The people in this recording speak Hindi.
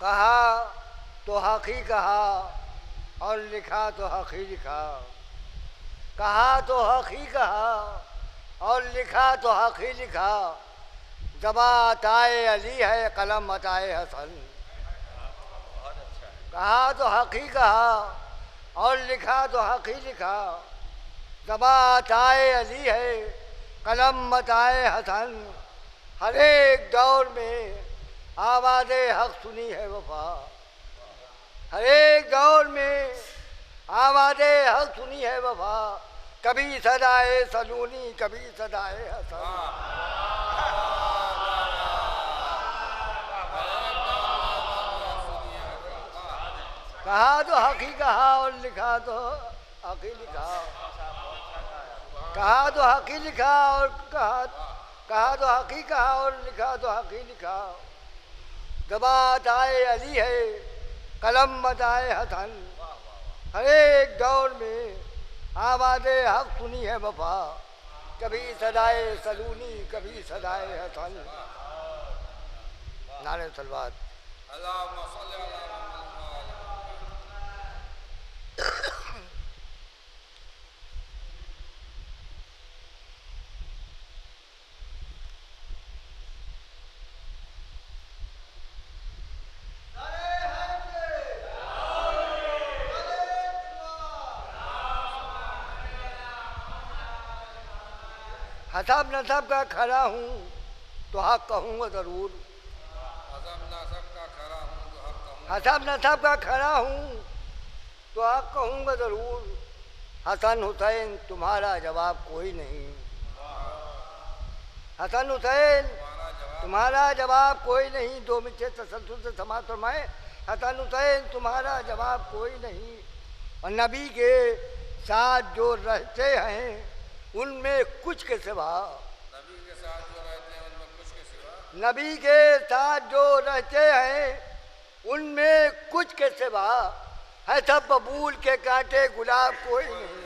कहा तो हक़ ही कहा और लिखा तो हक़ ही लिखा। कहा तो हक़ ही कहा और लिखा तो हक़ ही लिखा। ज़बां अताए अली है, कलम अताए हसन। कहा तो हक़ ही कहा और लिखा तो हक़ ही लिखा। ज़बां अताए अली है, कलम अताए हसन। हर एक दौर में आवाज़े हक़ सुनी है वफ़ा। हर एक दौर में आवाज़े हक़ सुनी है वफ़ा। कभी सदाए सलूनी, कभी सदाए हसन। कहा तो हक़ ही कहा और लिखा तो हक़ ही लिखा। कहा तो हक़ ही लिखा और कहा तो हक़ ही कहा और लिखा तो हक़ ही लिखा। ज़बां अताए अली है, कलम अताए हसन। हर एक दौर में आवाज़े हक़ सुनी है वफ़ा। कभी सदाए सलूनी, कभी सदाए हसन। नारे सलवात। हसब नसब का खरा हूँ तो हक़ कहूँगा ज़रूर। हसब नसब का खरा हूँ तो हक़ कहूँगा ज़रूर। हसन हुसैन तुम्हारा जवाब कोई नहीं। हसन हुसैन तुम्हारा जवाब कोई नहीं। दो मिर्चे तसल्सल से समाप्त फरमाए। हसन हुसैन तुम्हारा जवाब कोई नहीं। और नबी के साथ जो रहते हैं उनमें कुछ के सिवा, नबी के साथ जो रहते हैं उनमें कुछ के सिवा है सब बबूल के कांटे गुलाब कोई नहीं।